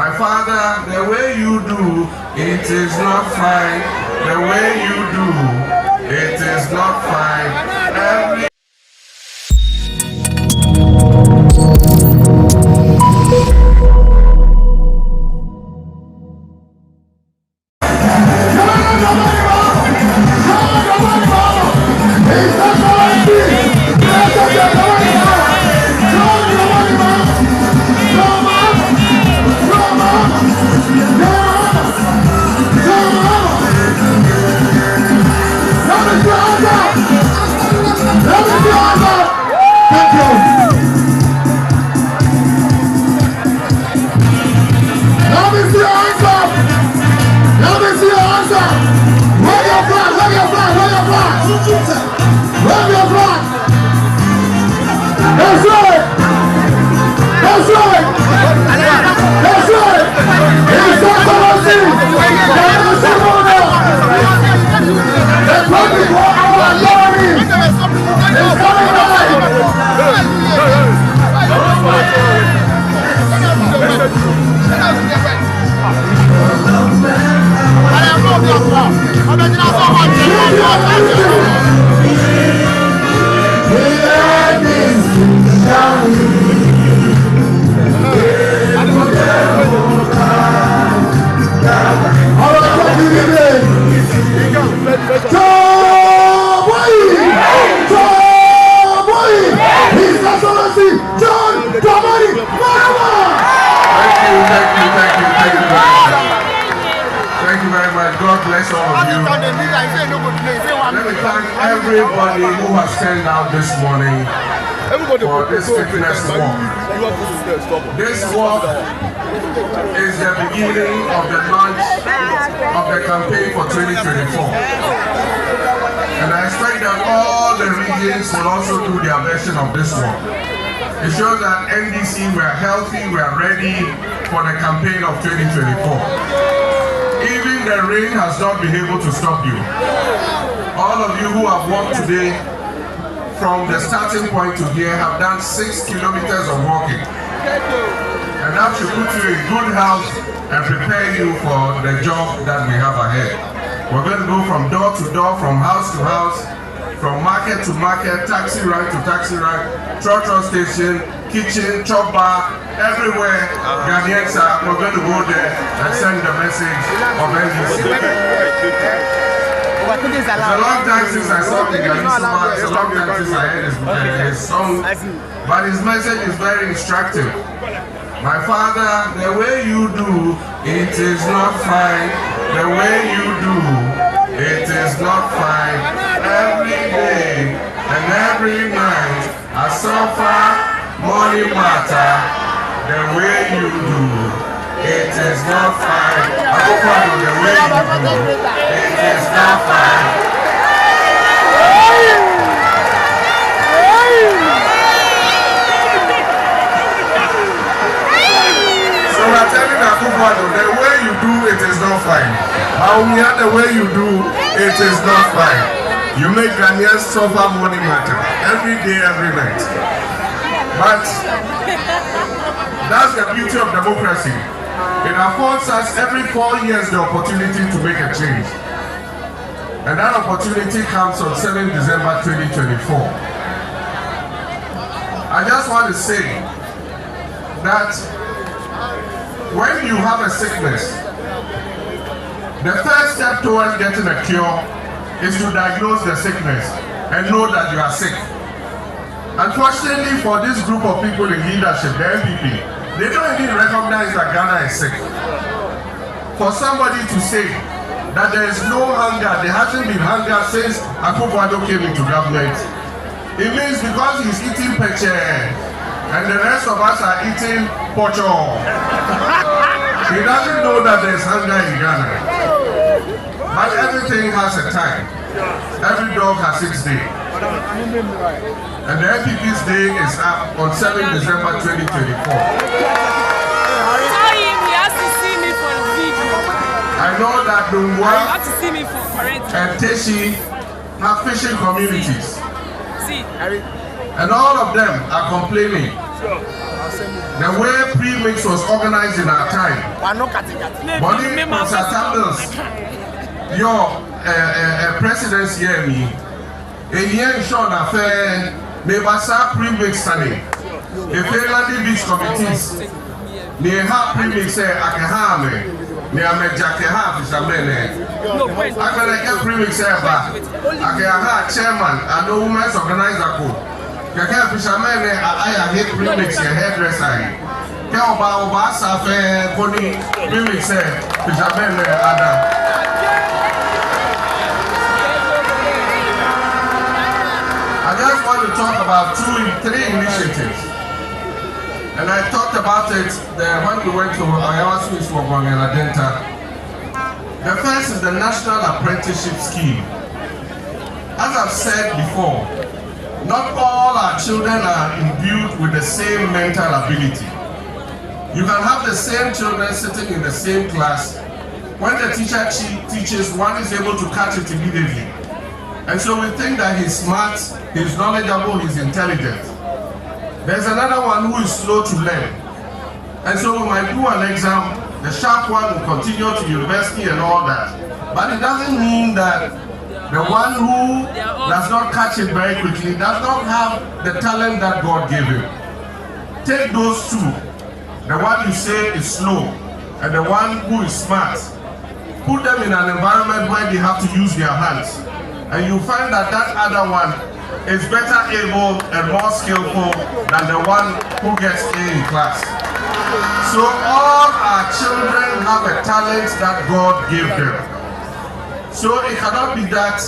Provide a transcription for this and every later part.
My Father, the way you do, it is not fine. The way you do, it is not fine. God bless all of you. Let me thank everybody who has turned out this morning for this fitness walk. This walk is the beginning of the launch of the campaign for 2024. And I expect that all the regions will also do their version of this walk. It shows that NDC, we are healthy, we are ready for the campaign of 2024. Even the rain has not been able to stop you. All of you who have walked today from the starting point to here have done 6 kilometers of walking. And that should put you in good health and prepare you for the job that we have ahead. We're going to go from door to door, from house to house, from market to market, taxi ride to taxi ride, trotro station, kitchen, chop bar, everywhere. Ghanaians are, we're going to go there and send the message of NDC. It's a long time since I saw the Ayisoba. It's a long time since I heard his song, but his message is very instructive. My Father, the way you do, it is not fine. The way you do, it is not fine. Every day and every night, I suffer. Money matter, the way you do, it is not fine. I go follow the way you do, it is not fine. So we're telling Akufo-Addo, the way you do, it is not fine. Haumia, the way you do, it is not fine. You make Ghanaians suffer money matter, every day, every night. But that's the beauty of democracy. It affords us every 4 years the opportunity to make a change. And that opportunity comes on 7 December 2024. I just want to say that when you have a sickness, the first step towards getting a cure is to diagnose the sickness and know that you are sick. Unfortunately for this group of people in leadership, the MPP, they don't even recognize that Ghana is sick. For somebody to say that there is no hunger, there hasn't been hunger since Akufo-Addo came into government, it means because he's eating peche and the rest of us are eating pocho, he doesn't know that there's hunger in Ghana. But everything has a time. Every dog has 6 days. And the MPP's day is up on 7 December 2024. Tell him he has to see me for the video. I know that Dungwa and Teshi have fishing communities. See. And all of them are complaining. The way pre-mix was organized in our time, Money Samuels, your presidency here, me. A year short affair, Nebasa premix Sunday. The Fairland Beach committees, near half premix, I can have me. Near me, Jack, half is a man. I can get premix ever. I can have chairman and no women's organizer. Kaka fisherman I hate premix your hairdresser. Tell about Basa Boni premix fisherman Adam. I just want to talk about three initiatives. And I talked about it when we went to Ayisoba for Adenta. The first is the National Apprenticeship Scheme. As I've said before, not all our children are imbued with the same mental ability. You can have the same children sitting in the same class. When the teacher teaches, one is able to catch it immediately. And so we think that he's smart, he's knowledgeable, he's intelligent. There's another one who is slow to learn. And so we might do an exam, the sharp one will continue to university and all that. But it doesn't mean that the one who does not catch it very quickly does not have the talent that God gave him. Take those two, the one you say is slow and the one who is smart. Put them in an environment where they have to use their hands. And you find that that other one is better able and more skillful than the one who gets A in class. So all our children have a talent that God gave them. So it cannot be that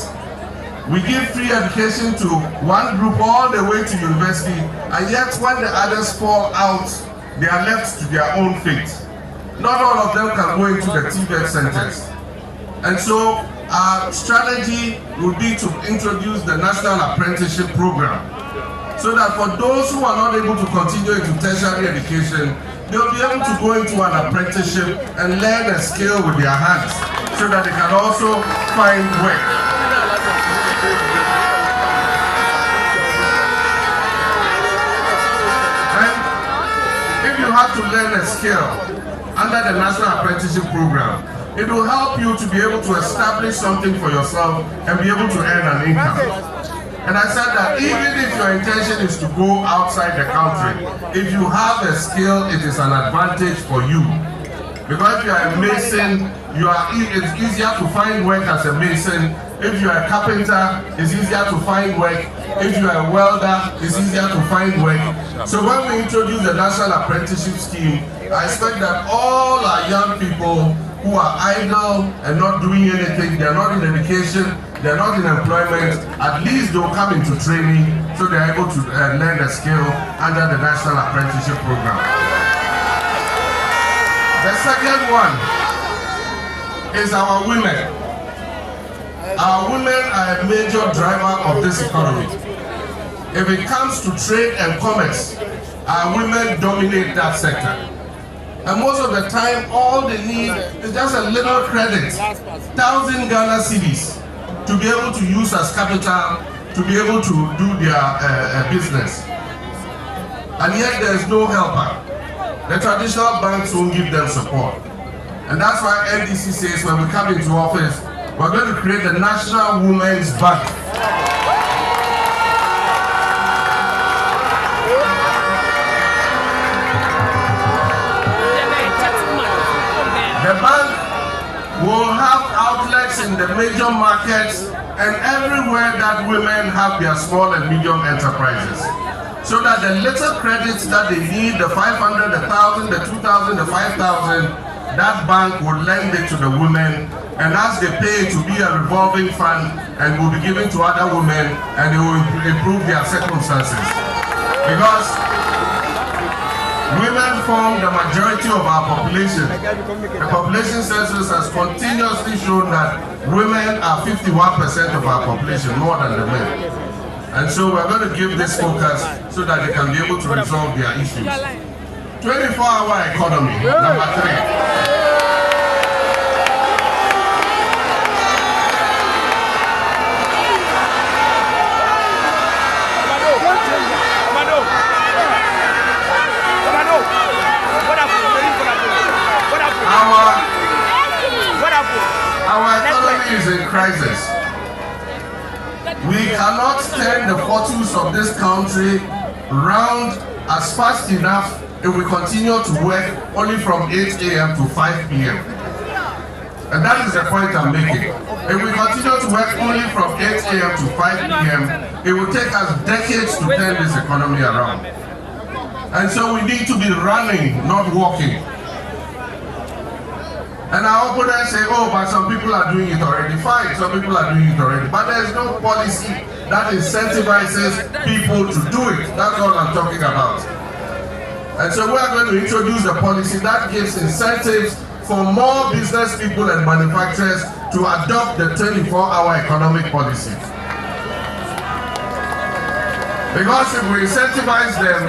we give free education to one group all the way to university, and yet when the others fall out, they are left to their own fate. Not all of them can go into the TVET centers. And so our strategy would be to introduce the National Apprenticeship Program, so that for those who are not able to continue into tertiary education, they'll be able to go into an apprenticeship and learn a skill with their hands, so that they can also find work. And if you have to learn a skill under the National Apprenticeship Program, it will help you to be able to establish something for yourself and be able to earn an income. And I said that even if your intention is to go outside the country, if you have a skill, it is an advantage for you. Because if you are a mason, it's easier to find work as a mason. If you are a carpenter, it's easier to find work. If you are a welder, it's easier to find work. So when we introduce the National Apprenticeship Scheme, I expect that all our young people who are idle and not doing anything, they're not in education, they're not in employment, at least they'll come into training so they're able to learn the skill under the National Apprenticeship Program. The second one is our women. Our women are a major driver of this economy. If it comes to trade and commerce, our women dominate that sector. And most of the time, all they need is just a little credit, 1,000 Ghana cedis, to be able to use as capital, to be able to do their business. And yet there is no helper. The traditional banks won't give them support. And that's why NDC says when we come into office, we're going to create the National Women's Bank. The bank will have outlets in the major markets and everywhere that women have their small and medium enterprises. So that the little credits that they need, the 500, the 1,000, the 2,000, the 5,000, that bank will lend it to the women, and as they pay it to be a revolving fund and will be given to other women, and they will improve their circumstances. Because women form the majority of our population. The population census has continuously shown that women are 51% of our population, more than the men. And so we're going to give this focus so that they can be able to resolve their issues. 24-hour economy, number 3. is in crisis. We cannot turn the fortunes of this country round as fast enough if we continue to work only from 8 a.m. to 5 p.m. And that is the point I'm making. If we continue to work only from 8 a.m. to 5 p.m., it will take us decades to turn this economy around. And so we need to be running, not walking. And our opponents say, oh, but some people are doing it already. Fine, some people are doing it already. But there's no policy that incentivizes people to do it. That's all I'm talking about. And so we are going to introduce a policy that gives incentives for more business people and manufacturers to adopt the 24-hour economic policy. Because if we incentivize them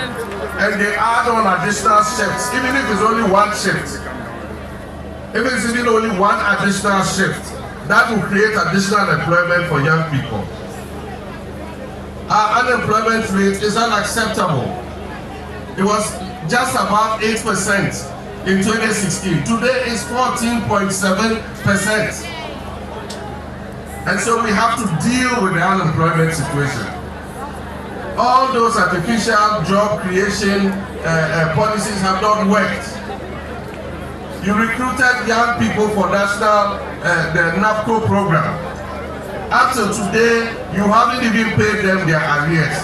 and they add on additional shifts, even if it's only one shift, if it's even only one additional shift, that will create additional employment for young people. Our unemployment rate is unacceptable. It was just about 8% in 2016. Today is 14.7%. And so we have to deal with the unemployment situation. All those artificial job creation policies have not worked. You recruited young people for the NAFCO program. Up to today, you haven't even paid them their arrears.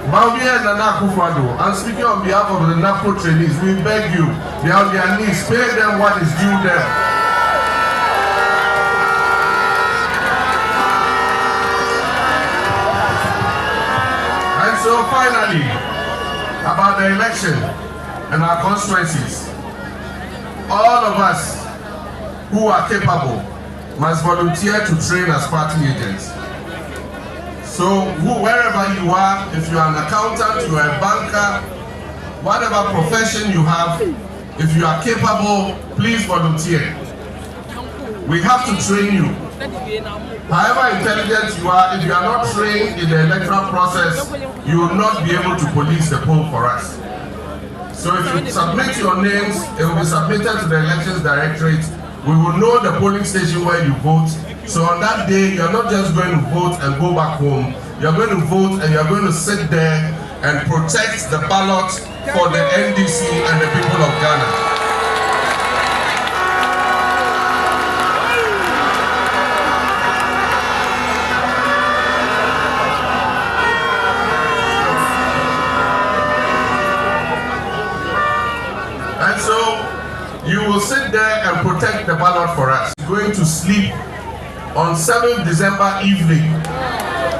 I'm speaking on behalf of the NAFCO trainees. We beg you, they are on their knees, pay them what is due them. And so finally, about the election and our constituencies. All of us who are capable must volunteer to train as party agents. So wherever you are, if you are an accountant, you are a banker, whatever profession you have, if you are capable, please volunteer. We have to train you. However intelligent you are, if you are not trained in the electoral process, you will not be able to police the poll for us. So if you submit your names, it will be submitted to the Elections Directorate. We will know the polling station where you vote. So on that day, you're not just going to vote and go back home. You're going to vote and you're going to sit there and protect the ballot for the NDC and the people of Ghana. You will sit there and protect the ballot for us. Going to sleep on 7th December evening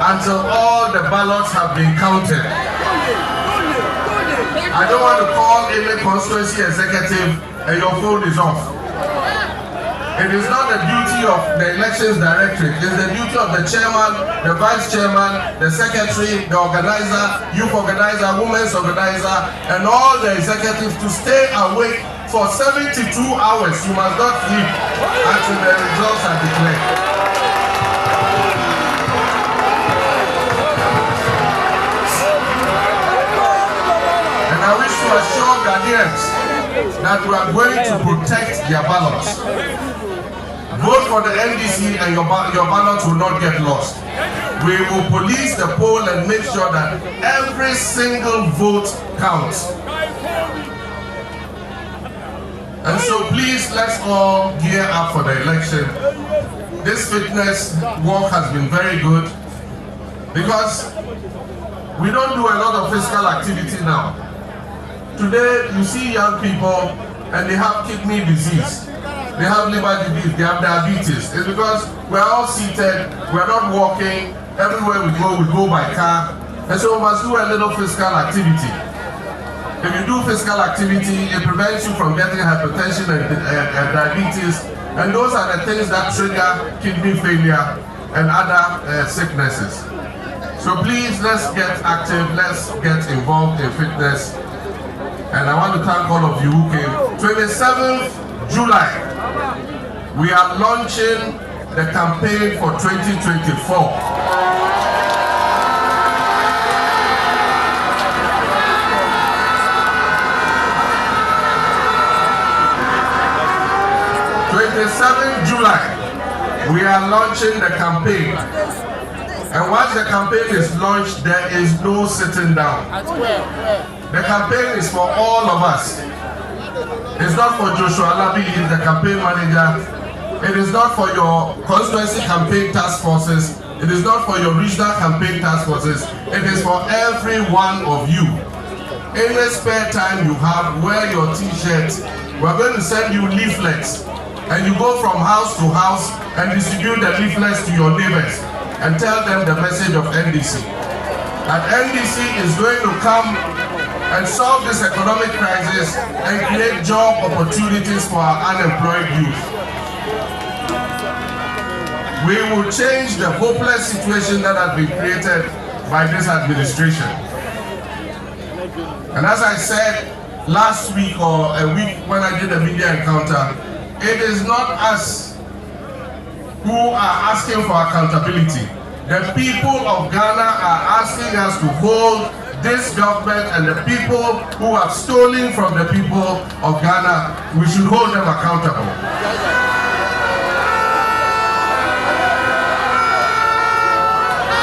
until all the ballots have been counted. I don't want to call any constituency executive and your phone is off. It is not the duty of the Elections Directorate. It is the duty of the chairman, the vice chairman, the secretary, the organizer, youth organizer, women's organizer, and all the executives to stay awake for 72 hours. You must not sleep until the results are declared. And I wish to assure Ghanaians that we are going to protect their ballots. Vote for the NDC and your ballot will not get lost. We will police the poll and make sure that every single vote counts. And so please, let's all gear up for the election. This fitness walk has been very good because we don't do a lot of physical activity now. Today, you see young people and they have kidney disease, they have liver disease, they have diabetes. It's because we're all seated, we're not walking, everywhere we go by car. And so we must do a little physical activity. If you do physical activity, it prevents you from getting hypertension and diabetes. And those are the things that trigger kidney failure and other sicknesses. So please, let's get active, let's get involved in fitness. And I want to thank all of you who came. 27th July, we are launching the campaign for 2024. July, we are launching the campaign. And once the campaign is launched, there is no sitting down. The campaign is for all of us. It's not for Joshua Alabi, he's the campaign manager. It is not for your constituency campaign task forces. It is not for your regional campaign task forces. It is for every one of you. Any spare time you have, wear your t-shirts. We're going to send you leaflets. And you go from house to house and distribute the leaflets to your neighbors and tell them the message of NDC. That NDC is going to come and solve this economic crisis and create job opportunities for our unemployed youth. We will change the hopeless situation that has been created by this administration. And as I said last week or a week when I did a media encounter, it is not us who are asking for accountability. The people of Ghana are asking us to hold this government and the people who have stolen from the people of Ghana. We should hold them accountable.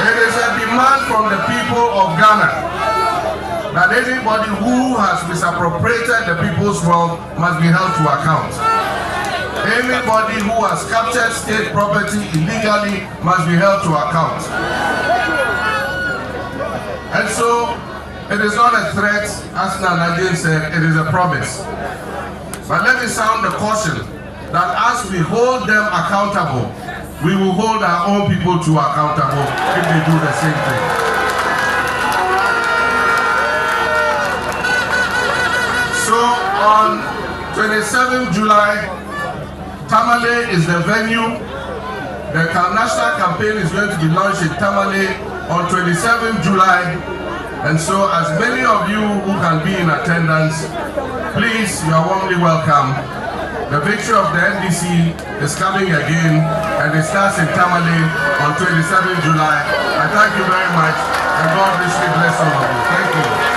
It is a demand from the people of Ghana that anybody who has misappropriated the people's wealth must be held to account. Anybody who has captured state property illegally must be held to account. And so, it is not a threat, as Nanajan said, it is a promise. But let me sound the caution that as we hold them accountable, we will hold our own people to accountable if they do the same thing. So on 27th July, Tamale is the venue. The national campaign is going to be launched in Tamale on 27th July. And so as many of you who can be in attendance, please, you are warmly welcome. The victory of the NDC is coming again, and it starts in Tamale on 27th July. I thank you very much, and God richly bless all of you. Thank you.